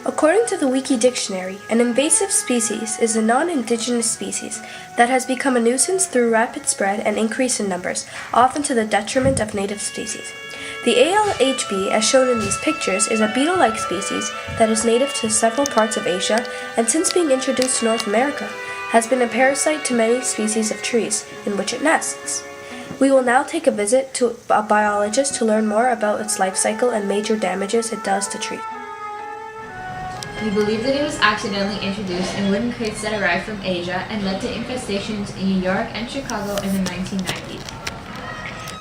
According to the Wiki Dictionary, an invasive species is a non-indigenous species that has become a nuisance through rapid spread and increase in numbers, often to the detriment of native species. The ALHB, as shown in these pictures, is a beetle-like species that is native to several parts of Asia and since being introduced to North America, has been a parasite to many species of trees in which it nests. We will now take a visit to a biologist to learn more about its life cycle and major damages it does to trees. We believe that it was accidentally introduced in wooden crates that arrived from Asia and led to infestations in New York and Chicago in the 1990s.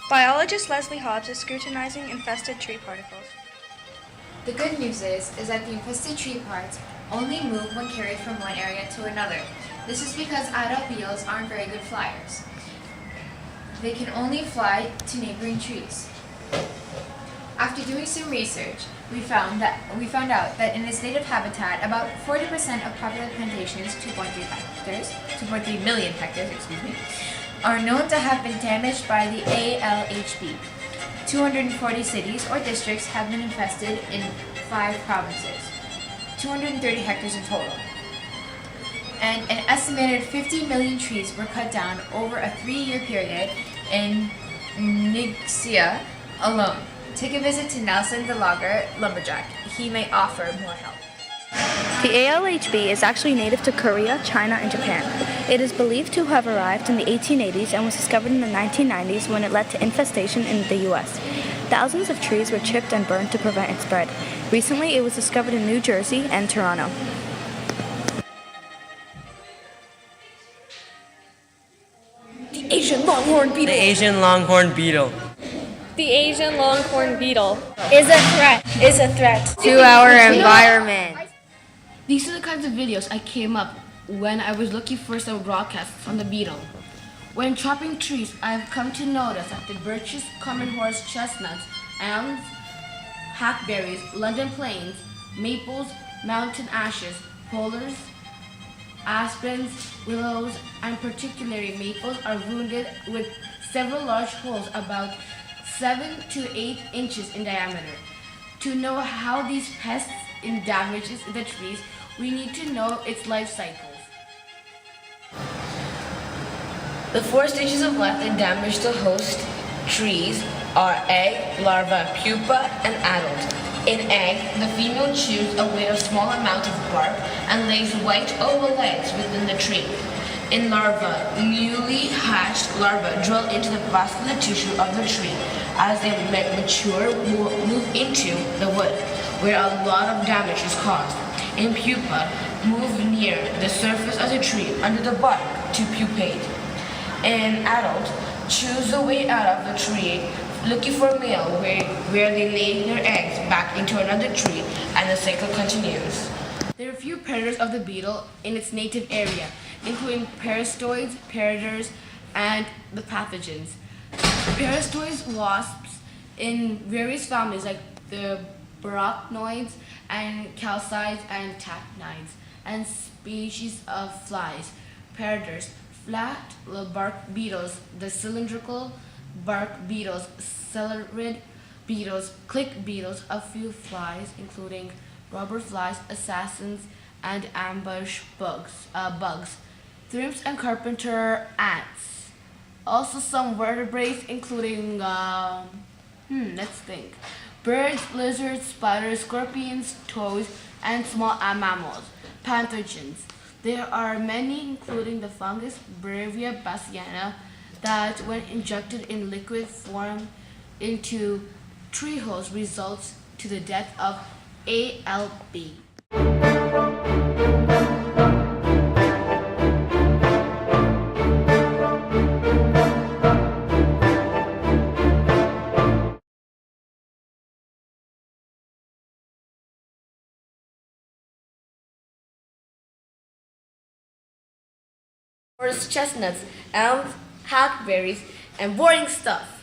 Biologist Leslie Hobbs is scrutinizing infested tree particles. The good news is that the infested tree parts only move when carried from one area to another. This is because adult beetles aren't very good flyers. They can only fly to neighboring trees. After doing some research, we found out that in its native habitat, about 40% of popular plantations, 2.3 million hectares, are known to have been damaged by the ALHB. 240 cities or districts have been infested in 5 provinces, 230 hectares in total. And an estimated 50 million trees were cut down over a 3-year period in Ningxia alone. Take a visit to Nelson the Logger Lumberjack. He may offer more help. The ALHB is actually native to Korea, China, and Japan. It is believed to have arrived in the 1880s and was discovered in the 1990s when it led to infestation in the US. Thousands of trees were chipped and burned to prevent its spread. Recently, it was discovered in New Jersey and Toronto. The Asian longhorn beetle. The Asian longhorn beetle. The Asian longhorn beetle Is a threat to our environment. These are the kinds of videos I came up when I was looking for some broadcasts on the beetle. When chopping trees, I have come to notice that the birches, common horse chestnuts, elms, hackberries, London planes, maples, mountain ashes, poplars, aspens, willows, and particularly maples are wounded with several large holes about 7 to 8 inches in diameter. To know how these pests damages the trees, we need to know its life cycles. The 4 stages of life that damage the host trees are egg, larva, pupa, and adult. In egg, the female chews away a small amount of bark and lays white oval eggs within the tree. In larva, newly hatched larvae drill into the vascular tissue of the tree. As they mature, move into the wood, where a lot of damage is caused. In pupa, move near the surface of the tree under the bark to pupate. In adult, choose the way out of the tree, looking for a meal where they lay their eggs back into another tree, and the cycle continues. There are few predators of the beetle in its native area, including parasitoids, predators, and the pathogens. Parasitoids, wasps in various families like the barachnoids and calcides and tactinides, and species of flies. Predators, flat bark beetles, the cylindrical bark beetles, celerid beetles, click beetles, a few flies including rubber flies, assassins, and ambush bugs, thrips and carpenter ants. Also some vertebrates including, birds, lizards, spiders, scorpions, toads, and small mammals. Pathogens. There are many, including the fungus Brevia bassiana, that when injected in liquid form into tree holes results to the death of ALB. Horse chestnuts, elms, hackberries, and boring stuff.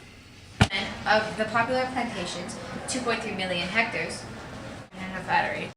Of the popular plantations, 2.3 million hectares, and a battery.